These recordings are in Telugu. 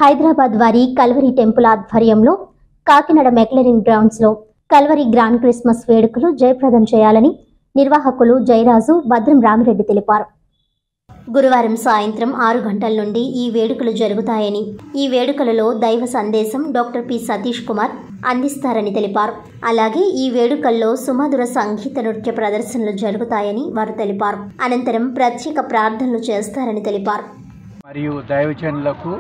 హైదరాబాద్ వారి కల్వరి టెంపుల్ ఆధ్వర్యంలో కాకినాడ మెక్లెరిన్ గ్రౌండ్స్లో కల్వరి గ్రాండ్ క్రిస్మస్ వేడుకలు జయప్రదం చేయాలని నిర్వాహకులు జయరాజు, భద్రం రామిరెడ్డి తెలిపారు. గురువారం సాయంత్రం 6 గంటల నుండి ఈ వేడుకలు జరుగుతాయని, ఈ వేడుకలలో దైవ సందేశం డాక్టర్ పి సతీష్ కుమార్ అందిస్తారని తెలిపారు. అలాగే ఈ వేడుకల్లో సుమధుర సంగీత నృత్య ప్రదర్శనలు జరుగుతాయని వారు తెలిపారు. అనంతరం ప్రత్యేక ప్రార్థనలు చేస్తారని తెలిపారు. మరియు దైవజనులకు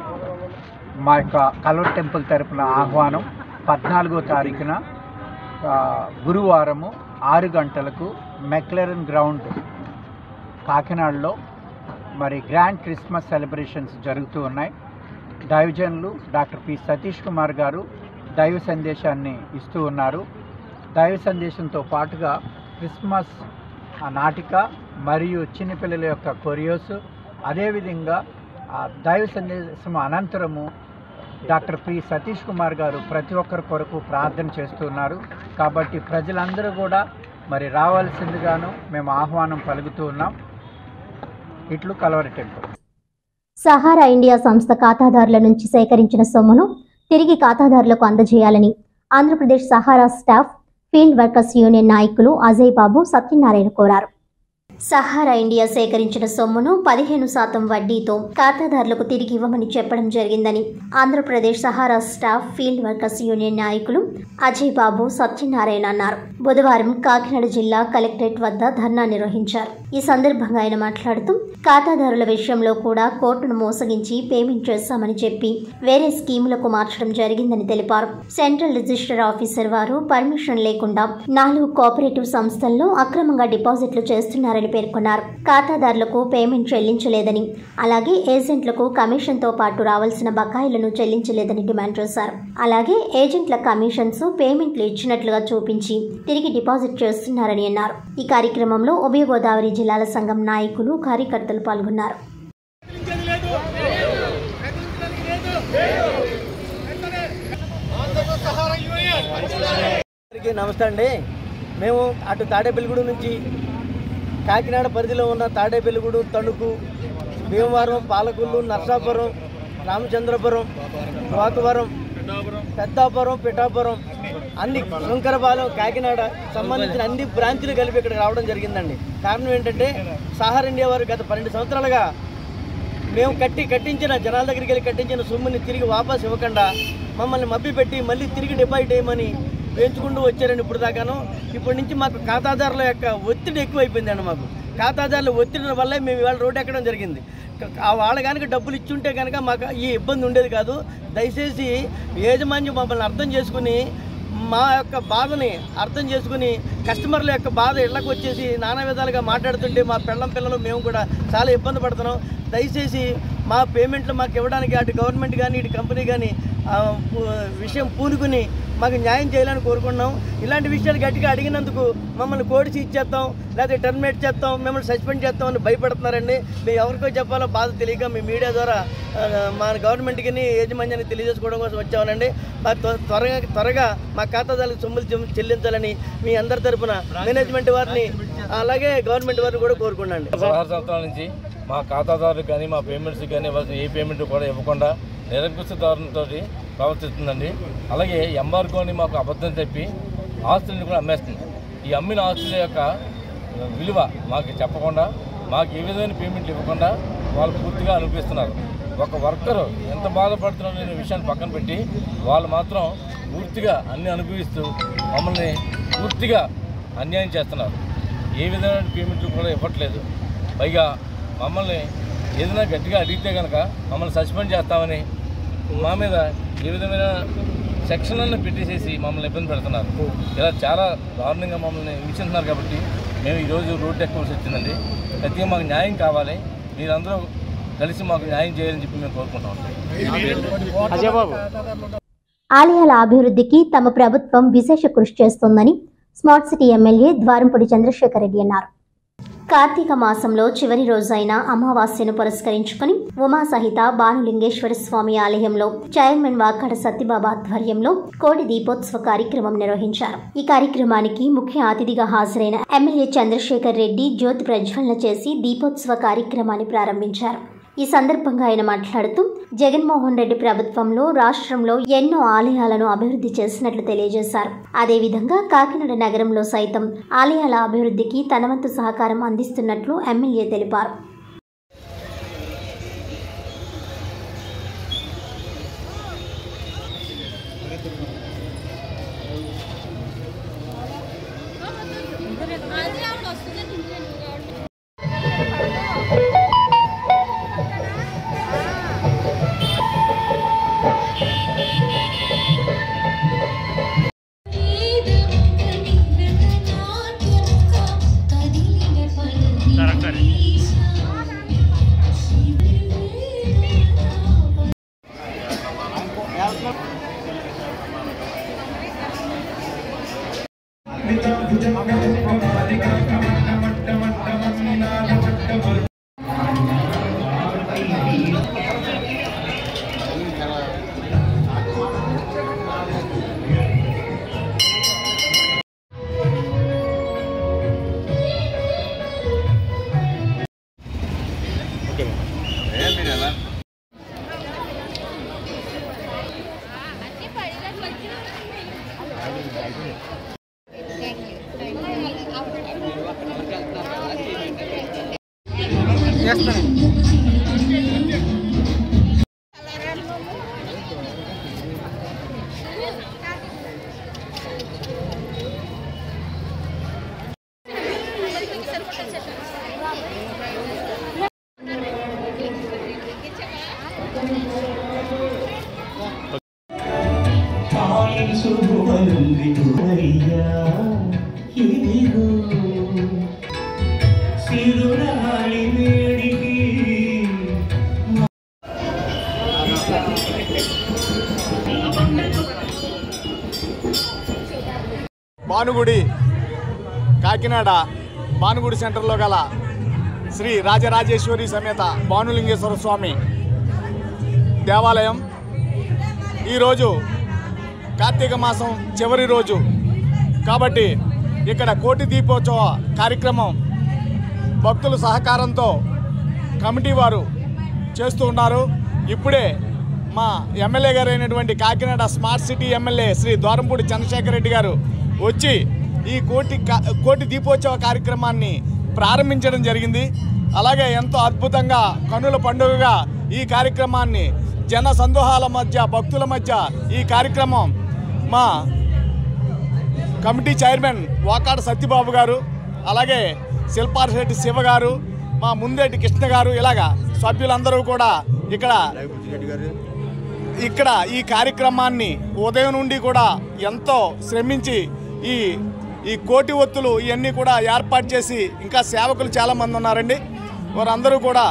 మా యొక్క కల్వరి టెంపుల్ తరపున ఆహ్వానం 14వ తారీఖున గురువారము 6 గంటలకు మెక్లెరిన్ గ్రౌండ్ కాకినాడలో మరి గ్రాండ్ క్రిస్మస్ సెలబ్రేషన్స్ జరుగుతూ ఉన్నాయి. దైవజనులు డాక్టర్ పి సతీష్ కుమార్ గారు దైవ సందేశాన్ని ఇస్తూ ఉన్నారు. దైవ సందేశంతో పాటుగా క్రిస్మస్ నాటిక మరియు చిన్నపిల్లల యొక్క కొరియోస్, అదేవిధంగా దైవ సందేశం అనంతరము డాక్టర్ పి సతీష్ కుమార్ గారు ప్రతి ఒక్కరి కొరకు ప్రార్థన చేస్తున్నారు. కాబట్టి ప్రజలందరూ కూడా మరి రావాల్సిందిగాను మేము ఆహ్వానం పలుకుతూ ఉన్నాం. ఇట్లు కల్వరి టెంపుల్. సహారా ఇండియా సంస్థ ఖాతాదారుల నుంచి సేకరించిన సొమ్మును తిరిగి ఖాతాదారులకు అందజేయాలని Andhra Pradesh Sahara staff field workers union నాయకులు అజయ్ బాబు, సత్యనారాయణ కోరారు. సహారా ఇండియా సేకరించిన సొమ్మును 15% వడ్డీతో ఖాతాదారులకు తిరిగి ఇవ్వమని చెప్పడం జరిగిందని Andhra Pradesh Sahara staff field workers union నాయకులు అజయ్ బాబు, సత్యనారాయణ అన్నారు. బుధవారం కాకినాడ జిల్లా కలెక్టరేట్ వద్ద ధర్నా నిర్వహించారు. ఈ సందర్భంగా ఆయన మాట్లాడుతూ ఖాతాదారుల విషయంలో కూడా కోర్టును మోసగించి పేమెంట్ చేశామని చెప్పి వేరే స్కీములకు మార్చడం జరిగిందని తెలిపారు. సెంట్రల్ రిజిస్టర్ ఆఫీసర్ వారు పర్మిషన్ లేకుండా 4 కోఆపరేటివ్ సంస్థల్లో అక్రమంగా డిపాజిట్లు చేస్తున్నారని పేర్కొన్నారు. ఖాతాదారులకు పేమెంట్ చెల్లించలేదని, అలాగే ఏజెంట్లకు కమిషన్తో పాటు రావాల్సిన బకాయిలను చెల్లించలేదని డిమాండ్ చేశారు. అలాగే ఏజెంట్ల కమిషన్స్, పేమెంట్లు ఇచ్చినట్లుగా చూపించి తిరిగి డిపాజిట్ చేస్తున్నారని అన్నారు. ఈ కార్యక్రమంలో ఉభయ గోదావరి జిల్లాల సంఘం నాయకులు, కార్యకర్తలు పాల్గొన్నారు. నమస్తే అండి. మేము అటు తాడేపల్లిగూడెం నుంచి కాకినాడ పరిధిలో ఉన్న తాడేపల్లిగూడెం, తణుకు, భీమవరం, పాలకొల్లు, నర్సాపురం, రామచంద్రపురం, వాకవరం, పెద్దాపురం, పిఠాపురం, అన్ని శంకరపాలెం, కాకినాడ సంబంధించిన అన్ని బ్రాంచ్లు కలిపి ఇక్కడికి రావడం జరిగిందండి. కారణం ఏంటంటే సహారా ఇండియా వారు గత 12 సంవత్సరాలుగా మేము కట్టించిన జనాల దగ్గరికి వెళ్ళి కట్టించిన సొమ్ముని తిరిగి వాపసు ఇవ్వకుండా మమ్మల్ని మభ్యపెట్టి మళ్ళీ తిరిగి డిపాజిట్ చేయమని పెంచుకుంటూ వచ్చారండి. ఇప్పుడు దాకాను. ఇప్పటి నుంచి మాకు ఖాతాదారుల యొక్క ఒత్తిడి ఎక్కువైపోయిందండి. మాకు ఖాతాదారుల ఒత్తిడి వల్లే మేము ఇవాళ రోడ్డు ఎక్కడం జరిగింది. వాళ్ళ కనుక డబ్బులు ఇచ్చుంటే కనుక మాకు ఈ ఇబ్బంది ఉండేది కాదు. దయచేసి యాజమాన్యం మమ్మల్ని అర్థం చేసుకుని, మా యొక్క బాధని అర్థం చేసుకుని, కస్టమర్ల యొక్క బాధ ఇళ్లకు వచ్చేసి నానా విధాలుగా మాట్లాడుతుంటే మా పిల్లలు మేము కూడా చాలా ఇబ్బంది పడుతున్నాం. దయచేసి మా పేమెంట్లు మాకు ఇవ్వడానికి అటు గవర్నమెంట్ కానీ ఇటు కంపెనీ కానీ విషయం పూనుకుని మాకు న్యాయం చేయాలని కోరుకున్నాం. ఇలాంటి విషయాలు గట్టిగా అడిగినందుకు మమ్మల్ని కోడిసి ఇచ్చేస్తాం, లేకపోతే టర్మినేట్ చేస్తాం, మిమ్మల్ని సస్పెండ్ చేస్తామని భయపడుతున్నారండి. మేము ఎవరికో చెప్పాలో బాధ తెలియక మీ మీడియా ద్వారా మా గవర్నమెంట్కి, యాజమాన్యాన్ని తెలియజేసుకోవడం కోసం వచ్చామనండి. త్వరగా మా ఖాతాదారులకు సొమ్ములు చెల్లించాలని మీ అందరి తరఫున మేనేజ్మెంట్ వారిని అలాగే గవర్నమెంట్ వారిని కూడా కోరుకున్నాండి. 16 సంవత్సరాల నుంచి మా ఖాతాదారులకు కానీ మా పేమెంట్స్ కానీ ఇవ్వాల్సిన ఏ పేమెంట్ కూడా ఇవ్వకుండా నిరంకుశ ధోరణితో ప్రవర్తిస్తుందండి. అలాగే ఎంబార్గోని మాకు అబద్ధం చెప్పి ఆస్తులను కూడా అమ్మేస్తుంది. ఈ అమ్మిన ఆస్తుల యొక్క విలువ మాకు చెప్పకుండా, మాకు ఏ విధమైన పేమెంట్లు ఇవ్వకుండా వాళ్ళు పూర్తిగా అనిపిస్తున్నారు. ఒక వర్కరు ఎంత బాధపడుతున్నారనే విషయాన్ని పక్కన పెట్టి వాళ్ళు మాత్రం పూర్తిగా అన్ని అనుభవిస్తూ మమ్మల్ని పూర్తిగా అన్యాయం చేస్తున్నారు. ఏ విధమైన పేమెంట్లు కూడా ఇవ్వట్లేదు. పైగా మమ్మల్ని ఏదైనా గట్టిగా అడిగితే కనుక మమ్మల్ని సస్పెండ్ చేస్తామని మా మీద ఏ విధమైన సెక్షన్లను పెట్టేసేసి మమ్మల్ని ఇబ్బంది పెడుతున్నారు. ఇలా చాలా దారుణంగా మమ్మల్ని హింసిస్తున్నారు. కాబట్టి మేము ఈరోజు రోడ్డు ఎక్కవలసి వచ్చిందండి. గట్టిగా మాకు న్యాయం కావాలి, మీరందరూ కలిసి మాకు న్యాయం చేయాలని చెప్పి మేము కోరుకుంటాం. ఆలయాల అభివృద్ధికి తమ ప్రభుత్వం విశేష కృషి చేస్తోందని smart city MLA Dwarampudi Chandrasekhar Reddy అన్నారు. కార్తీక మాసంలో చివరి రోజైన అమావాస్యను పురస్కరించుకుని ఉమా సహిత బాణులింగేశ్వర స్వామి ఆలయంలో చైర్మన్ వాకాడ సత్యబాబు ఆధ్వర్యంలో కోడి దీపోత్సవ కార్యక్రమం నిర్వహించారు. ఈ కార్యక్రమానికి ముఖ్య అతిథిగా హాజరైన ఎమ్మెల్యే చంద్రశేఖర్ రెడ్డి జ్యోతి ప్రజ్వలన చేసి దీపోత్సవ కార్యక్రమాన్ని ప్రారంభించారు. ఈ సందర్భంగా ఆయన మాట్లాడుతూ జగన్మోహన్ రెడ్డి ప్రభుత్వంలో రాష్ట్రంలో ఎన్నో ఆలయాలను అభివృద్ధి చేసినట్లు తెలియజేశారు. అదేవిధంగా కాకినాడ నగరంలో సైతం ఆలయాల అభివృద్ధికి తన వంతు సహకారం అందిస్తున్నట్లు ఎమ్మెల్యే తెలిపారు. భానుగుడి కాకినాడ భానుగుడి సెంటర్లో గల శ్రీ రాజరాజేశ్వరి సమేత భానులింగేశ్వర స్వామి దేవాలయం ఈరోజు కార్తీక మాసం చివరి రోజు కాబట్టి ఇక్కడ కోటి దీపోత్సవ కార్యక్రమం భక్తుల సహకారంతో కమిటీ వారు చేస్తూ ఉన్నారు. ఇప్పుడే మా ఎమ్మెల్యే గారు అయినటువంటి Kakinada smart city MLA Shri Dwarampudi Chandrasekhar Reddy గారు వచ్చి ఈ కోటి దీపోత్సవ కార్యక్రమాన్ని ప్రారంభించడం జరిగింది. అలాగే ఎంతో అద్భుతంగా కన్నుల పండుగగా ఈ కార్యక్రమాన్ని జన సందోహాల మధ్య భక్తుల మధ్య ఈ కార్యక్రమం మా కమిటీ చైర్మన్ వాకాడ సత్యబాబు గారు, అలాగే శిల్పారెడ్డి శివ గారు, మా ముందేటి కృష్ణ గారు, ఇలాగా సభ్యులందరూ కూడా ఇక్కడ ఈ కార్యక్రమాన్ని ఉదయం నుండి కూడా ఎంతో శ్రమించి ఈ కోటి ఒత్తులు ఇవన్నీ కూడా ఏర్పాటు చేసి ఇంకా సేవకులు చాలామంది ఉన్నారండి. వారందరూ కూడా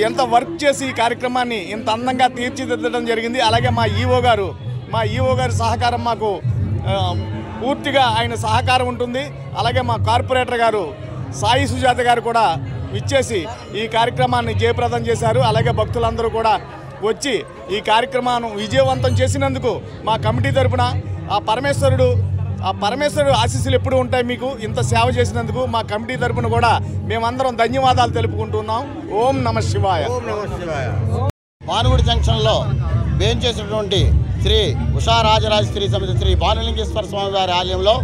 ఎంతో వర్క్ చేసి ఈ కార్యక్రమాన్ని ఇంత అందంగా తీర్చిదిద్దడం జరిగింది. అలాగే మా ఈఓ గారి సహకారం మాకు పూర్తిగా ఆయన సహకారం ఉంటుంది. అలాగే మా కార్పొరేటర్ గారు సాయి సుజాత గారు కూడా ఇచ్చేసి ఈ కార్యక్రమాన్ని జయప్రదం చేశారు. అలాగే భక్తులందరూ కూడా వచ్చి ఈ కార్యక్రమాన్ని విజయవంతం చేసినందుకు మా కమిటీ తరపున ఆ పరమేశ్వరుడు ఆశీస్సులు ఎప్పుడు ఉంటాయి మీకు ఇంత సేవ చేసినందుకు మా కమిటీ తరపున కూడా మేమందరం ధన్యవాదాలు తెలుపుకుంటున్నాం. ఓం నమ శివాయ. భానుగుడి జంక్షన్లో వేంచేసినటువంటి శ్రీ ఉషారాజరాజేశ్వరి సమేత శ్రీ భానులింగేశ్వర స్వామి వారి ఆలయంలో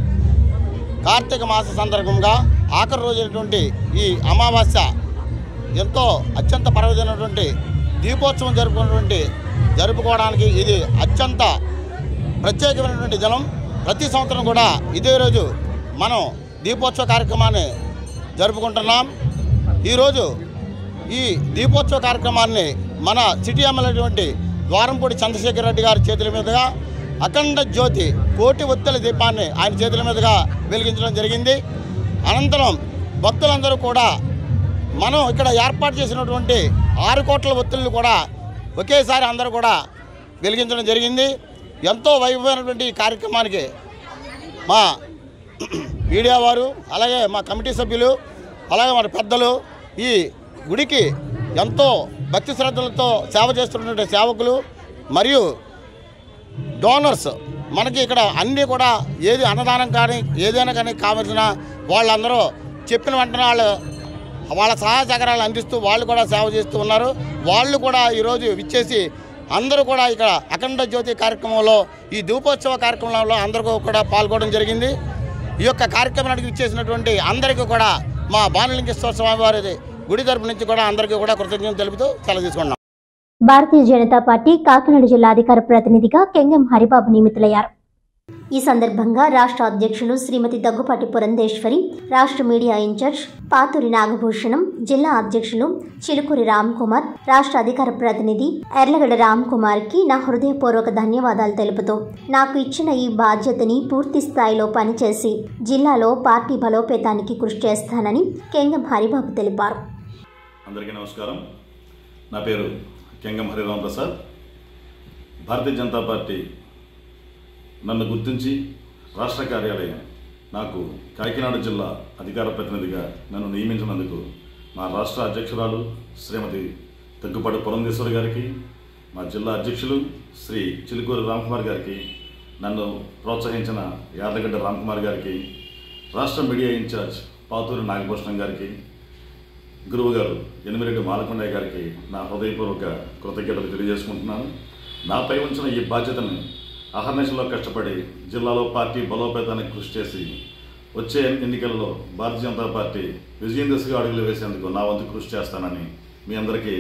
కార్తీక మాస సందర్భంగా ఆఖరి రోజైనటువంటి ఈ అమావాస్య ఎంతో అత్యంత పర్వదినటువంటి దీపోత్సవం జరుపుకోవడానికి ఇది అత్యంత ప్రత్యేకమైనటువంటి దినం. ప్రతి సంవత్సరం కూడా ఇదే రోజు మనం దీపోత్సవ కార్యక్రమాన్ని జరుపుకుంటున్నాం. ఈరోజు ఈ దీపోత్సవ కార్యక్రమాన్ని మన సిటీ ఎమ్మెల్యే ద్వారంపూడి చంద్రశేఖర్ రెడ్డి గారి చేతుల మీదుగా అఖండ జ్యోతి కోటి ఒత్తుల దీపాన్ని ఆయన చేతుల మీదుగా వెలిగించడం జరిగింది. అనంతరం భక్తులందరూ కూడా మనం ఇక్కడ ఏర్పాటు చేసినటువంటి 6 కోట్ల ఒత్తులను కూడా ఒకేసారి అందరూ కూడా వెలిగించడం జరిగింది. ఎంతో వైభవమైనటువంటి ఈ కార్యక్రమానికి మా మీడియా వారు, అలాగే మా కమిటీ సభ్యులు, అలాగే మన పెద్దలు, ఈ గుడికి ఎంతో భక్తి శ్రద్ధలతో సేవ చేస్తున్నటువంటి సేవకులు మరియు డోనర్స్ మనకి ఇక్కడ అన్నీ కూడా ఏది అన్నదానం కానీ ఏదైనా కానీ కావాల్సిన వాళ్ళందరూ చెప్పిన వెంటనే వాళ్ళు వాళ్ళ సహాయ సహకారాలు అందిస్తూ వాళ్ళు కూడా సేవ చేస్తూ ఉన్నారు. వాళ్ళు కూడా ఈరోజు విచ్చేసి అందరూ కూడా ఇక్కడ అఖండ జ్యోతి కార్యక్రమంలో ఈ దీపోత్సవ కార్యక్రమంలో అందరూ కూడా పాల్గొనడం జరిగింది. ఈ యొక్క కార్యక్రమానికి విచ్చేసినటువంటి అందరికీ కూడా మా బాణలింగేశ్వర స్వామి వారి గుడి తరపు నుంచి కూడా అందరికీ కూడా కృతజ్ఞతలు తెలుపుతూ సెలవు తీసుకున్నాం. భారతీయ జనతా పార్టీ కాకినాడ జిల్లా అధికార ప్రతినిధిగా కెంగెం హరిబాబు నియమితులయ్యారు. ఈ సందర్భంగా రాష్ట్ర అధ్యక్షులు శ్రీమతి దగ్గుపాటి పురంధేశ్వరి, రాష్ట్ర మీడియా ఇన్ఛార్జ్ పాతూరి నాగభూషణం, జిల్లా అధ్యక్షులు చిలుకూరి రామ్ కుమార్, రాష్ట్ర అధికార ప్రతినిధి ఎర్లగడ్డ రామ్ కుమార్కి నా హృదయపూర్వక ధన్యవాదాలు తెలుపుతూ నాకు ఇచ్చిన ఈ బాధ్యతని పూర్తి స్థాయిలో పనిచేసి జిల్లాలో పార్టీ బలోపేతానికి కృషి చేస్తానని కెంగెం హరిబాబు తెలిపారు. అందరికీ నమస్కారం. నా పేరు కెంగెం హరిరామ్ ప్రసాద్. భారతీయ జనతా పార్టీ నన్ను గుర్తించి రాష్ట్ర కార్యాలయం నాకు కాకినాడ జిల్లా అధికార ప్రతినిధిగా నన్ను నియమించినందుకు మా రాష్ట్ర అధ్యక్షురాలు శ్రీమతి దగ్గుపాటి పురంధేశ్వరి గారికి, మా జిల్లా అధ్యక్షులు శ్రీ చిలుకూరి రామ్కుమార్ గారికి, నన్ను ప్రోత్సహించిన యార్లగడ్డ రామ్కుమార్ గారికి, రాష్ట్ర మీడియా ఇన్ఛార్జ్ పాతూరి నాగభూషణం గారికి, గురువు గారు ఎనిమిరెడ్డి మాలకొండయ్య గారికి నా హృదయపూర్వక కృతజ్ఞతలు తెలియజేసుకుంటున్నాను. నాపై ఉంచిన ఈ బాధ్యతను అహర్నిశలో కష్టపడి జిల్లాలో పార్టీ బలోపేతానికి కృషి చేసి వచ్చే ఎన్నికలలో భారతీయ జనతా పార్టీ విజయం దిశగా అడుగులు వేసేందుకు నా వంతు కృషి చేస్తానని మీ అందరికీ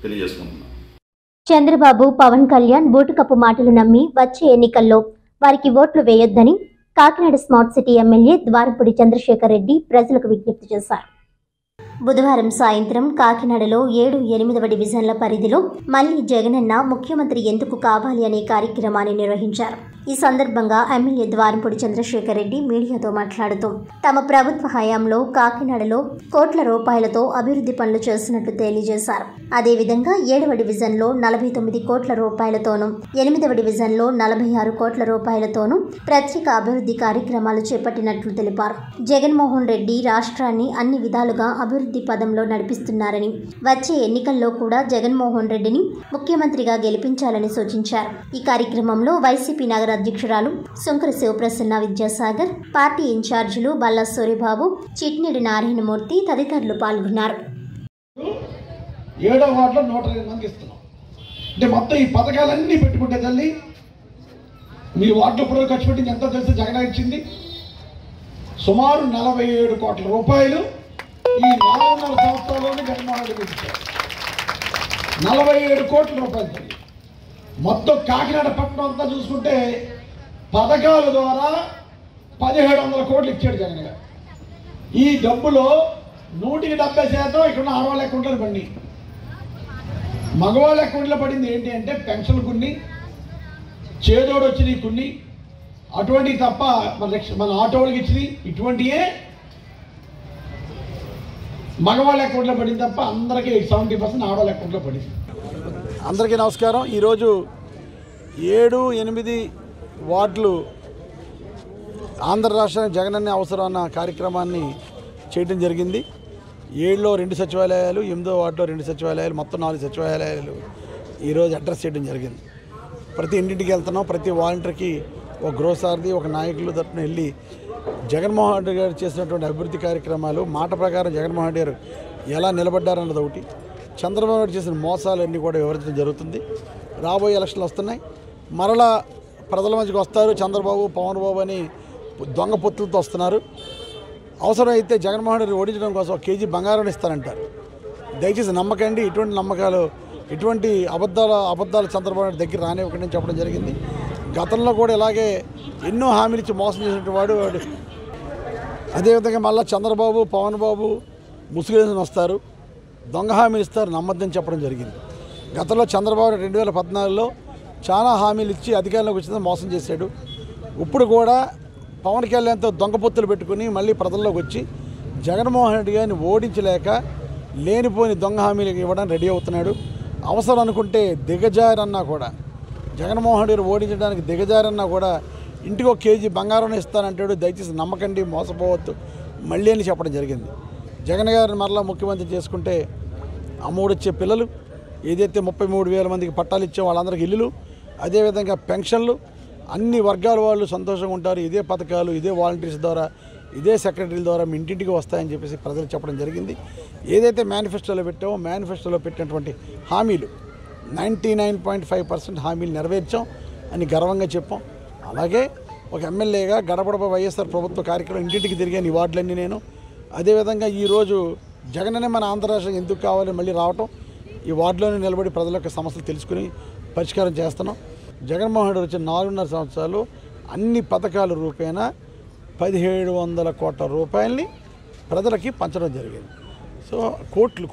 తెలియజేసుకుంటున్నాను. చంద్రబాబు, పవన్ కళ్యాణ్ బూటుకప్పు మాటలు నమ్మి వచ్చే ఎన్నికల్లో వారికి ఓట్లు వేయొద్దని Kakinada smart city MLA Dwarapudi Chandrasekhar Reddy ప్రజలకు విజ్ఞప్తి చేశారు. బుధవారం సాయంత్రం కాకినాడలో 7, 8వ డివిజన్ల పరిధిలో మళ్లీ జగనన్న ముఖ్యమంత్రి ఎందుకు కావాలి అనే కార్యక్రమాన్ని నిర్వహించారు. ఈ సందర్భంగా ఎమ్మెల్యే ద్వారపూడి చంద్రశేఖర్ రెడ్డి మీడియాతో మాట్లాడుతూ తమ ప్రభుత్వ హయాంలో కాకినాడలో కోట్ల రూపాయలతో అభివృద్ధి పనులు చేసినట్లు తెలియజేశారు. అదేవిధంగా 7వ డివిజన్లో 49 కోట్ల రూపాయలతోనూ, 8వ డివిజన్లో 46 కోట్ల రూపాయలతోనూ ప్రత్యేక అభివృద్ధి కార్యక్రమాలు చేపట్టినట్లు తెలిపారు. జగన్మోహన్ రెడ్డి రాష్ట్రాన్ని అన్ని విధాలుగా అభివృద్ధి పదంలో నడిపిస్తున్నారని, వచ్చే ఎన్నికల్లో కూడా జగన్మోహన్ రెడ్డిని ముఖ్యమంత్రిగా గెలిపించాలని సూచించారు. ఈ కార్యక్రమంలో వైసీపీ నగర అధ్యక్షురాలు సుంకర శివప్రసన్న విద్యాసాగర్, పార్టీ ఇన్ఛార్జీలు బల్లా సూరిబాబు, చిట్నిడి నారాయణమూర్తి తదితరులు పాల్గొన్నారు. 7వ వార్డులో 120 మందికి ఇస్తున్నాం. అంటే మొత్తం ఈ పథకాలన్నీ పెట్టుకుంటే తల్లి మీ వార్డులో ఇప్పుడు ఖర్చు పెట్టింది ఎంతో తెలిసి జగన్ ఇచ్చింది సుమారు 47 కోట్ల రూపాయలు. ఈ 4.5 సంవత్సరాల్లోనే జగన్మోహన్ రెడ్డి ఇచ్చారు 47 కోట్ల రూపాయలు. మొత్తం కాకినాడ పట్టణం అంతా చూసుకుంటే పథకాల ద్వారా 1700 కోట్లు ఇచ్చాడు జగన్ గారు. ఈ డబ్బులో 170% ఇక్కడ ఆడవాళ్ళ అకౌంట్లో పడి, మగవాళ్ళ అకౌంట్లో పడింది ఏంటి అంటే పెన్షన్లు కొన్ని, చేదోడు వచ్చినాయి కొన్ని, అటువంటివి తప్ప మన ఆటోళ్ళకి ఇచ్చినాయి ఇటువంటివే మగవాళ్ళ అకౌంట్లో పడింది తప్ప అందరికీ 70% ఆడవాళ్ళ అకౌంట్లో పడింది. అందరికీ నమస్కారం. ఈరోజు 7, 8 వార్డులు ఆంధ్ర రాష్ట్రానికి జగనన్న అవసరం అన్న కార్యక్రమాన్ని చేయడం జరిగింది. 7లో 2 సచివాలయాలు, 8వ వార్డులో 2 సచివాలయాలు, మొత్తం 4 సచివాలయాలు ఈరోజు అడ్రస్ చేయడం జరిగింది. ప్రతి ఇంటింటికి వెళ్తున్నాం. ప్రతి వాలంటీర్కి ఒక గృహసారథి, ఒక నాయకులు తరపున వెళ్ళి జగన్మోహన్ రెడ్డి గారు చేసినటువంటి అభివృద్ధి కార్యక్రమాలు, మాట ప్రకారం జగన్మోహన్ రెడ్డి గారు ఎలా నిలబడ్డారన్నది ఒకటి, చంద్రబాబు నాయుడు చేసిన మోసాలన్నీ కూడా వివరించడం జరుగుతుంది. రాబోయే ఎలక్షన్లు వస్తున్నాయి, మరలా ప్రజల మధ్యకి వస్తారు. చంద్రబాబు, పవన్ బాబు అని దొంగ పొత్తులతో వస్తున్నారు. అవసరమైతే జగన్మోహన్ రెడ్డి ఓడించడం కోసం 1 కేజీ బంగారం ఇస్తారంటారు. దయచేసి నమ్మకండి. ఇటువంటి నమ్మకాలు, ఇటువంటి అబద్ధాలు చంద్రబాబు నాయుడు దగ్గర రానివ్వకండి అని చెప్పడం జరిగింది. గతంలో కూడా ఇలాగే ఎన్నో హామీలు ఇచ్చి మోసం చేసినటువంటి వాడు. అదేవిధంగా మళ్ళీ చంద్రబాబు, పవన్ బాబు ముసుగులేసుకుని వస్తారు, దొంగ హామీలు ఇస్తారు, నమ్మద్దని చెప్పడం జరిగింది. గతంలో చంద్రబాబు 2014లో చాలా హామీలు ఇచ్చి అధికారంలోకి వచ్చిందని మోసం చేశాడు. ఇప్పుడు కూడా పవన్ కళ్యాణ్తో దొంగ పొత్తులు పెట్టుకుని మళ్ళీ ప్రజల్లోకి వచ్చి జగన్మోహన్ రెడ్డి గారిని ఓడించలేక లేనిపోని దొంగ హామీలు ఇవ్వడానికి రెడీ అవుతున్నాడు. అవసరం అనుకుంటే దిగజారన్నా కూడా, జగన్మోహన్ రెడ్డి ఓడించడానికి దిగజారన్నా కూడా ఇంటికి 1 కేజీ బంగారం ఇస్తానంటాడు. దయచేసి నమ్మకండి, మోసపోవద్దు మళ్ళీ అని చెప్పడం జరిగింది. జగన్ గారిని మరలా ముఖ్యమంత్రి చేసుకుంటే అమ్మఒడిచ్చే పిల్లలు, ఏదైతే 33,000 మందికి పట్టాలు ఇచ్చే వాళ్ళందరికీ ఇల్లులు, అదేవిధంగా పెన్షన్లు, అన్ని వర్గాల వాళ్ళు సంతోషంగా ఉంటారు. ఇదే పథకాలు, ఇదే వాలంటీర్స్ ద్వారా ఇదే సెక్రటరీల ద్వారా మీ ఇంటింటికి వస్తాయని చెప్పేసి ప్రజలు చెప్పడం జరిగింది. ఏదైతే మేనిఫెస్టోలో పెట్టామో మేనిఫెస్టోలో పెట్టినటువంటి హామీలు 99.5% హామీలు నెరవేర్చాం అని గర్వంగా చెప్పాం. అలాగే ఒక ఎమ్మెల్యేగా గడపడప వైఎస్ఆర్ ప్రభుత్వ కార్యక్రమం ఇంటింటికి తిరిగాను ఈ వార్డులన్నీ నేను. అదేవిధంగా ఈరోజు జగననే మన ఆంధ్ర రాష్ట్రం ఎందుకు కావాలని మళ్ళీ రావటం, ఈ వార్డులోనే నిలబడి ప్రజల యొక్క సమస్యలు తెలుసుకుని పరిష్కారం చేస్తున్నాం. జగన్మోహన్ రెడ్డి వచ్చిన 4.5 సంవత్సరాలు అన్ని పథకాల రూపేణా 1700 కోట్ల రూపాయలని ప్రజలకి పంచడం జరిగింది. సో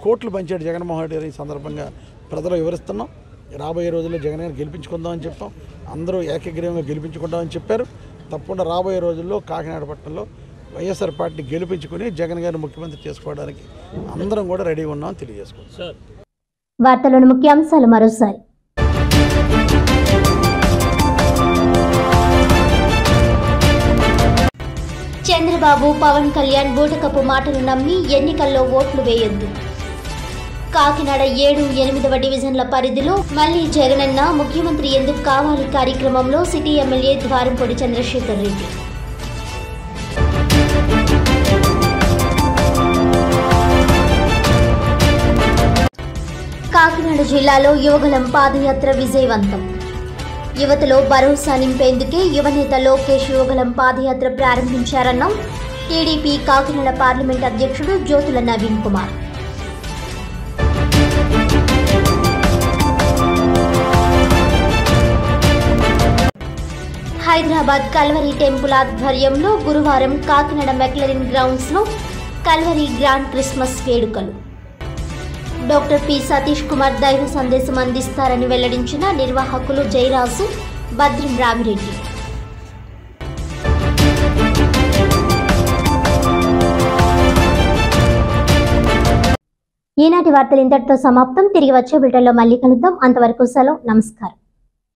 కోట్లు పంచాడు జగన్మోహన్ రెడ్డి గారు. ఈ సందర్భంగా ప్రజలు వివరిస్తున్నాం. రాబోయే రోజుల్లో జగన్ గారిని గెలిపించుకుందామని చెప్పాం. అందరూ ఏకగ్రీవంగా గెలిపించుకుందామని చెప్పారు. తప్పకుండా రాబోయే రోజుల్లో కాకినాడ పట్టణంలో వైఎస్ఆర్ పార్టీ గెలిపించుకుని జగన్ గారిని ముఖ్యమంత్రి చేసుకోవడానికి అందరం కూడా రెడీగా ఉన్నామని తెలియజేసుకుంటాం. వార్తలోని ముఖ్యాంశాలు మరోసారి. చంద్రబాబు పవన్ కళ్యాణ్ బూటకపు మాటలు నమ్మి ఎన్నికల్లో ఓట్లు వేయొద్దు. కాకినాడ 7, 8వ డివిజన్ల పరిధిలో మళ్లీ జగనన్న ముఖ్యమంత్రి ఎందుకు కావాలి కార్యక్రమంలో సిటీ ఎమ్మెల్యే ద్వారంపూడి చంద్రశేఖర్ రెడ్డి. కాకినాడ జిల్లాలో యువగలం పాదయాత్ర విజయవంతం. యువతలో భరోసా నింపేందుకే యువనేత లోకేష్ యువగలం పాదయాత్ర ప్రారంభించారన్న టీడీపీ కాకినాడ పార్లమెంట్ అధ్యక్షుడు జ్యోతుల నవీన్ కుమార్. హైదరాబాద్ కల్వరి టెంపుల్ ఆధ్వర్యంలో గురువారం కాకినాడ మెక్లరిన్ గ్రౌండ్స్లో కల్వరి గ్రాండ్ క్రిస్మస్ వేడుకలు. డాక్టర్ పి సతీష్ కుమార్ దైవ సందేశం అందిస్తారని వెల్లడించిన నిర్వాహకులు జయరాజు, భద్రం రామిరెడ్డి. ఈనాటి వార్తలు ఇంతటితో సమాప్తం. తిరిగి వచ్చే బులెటిన్లో మళ్ళీ కలుద్దాం. అంతవరకు సెలవు. నమస్కారం.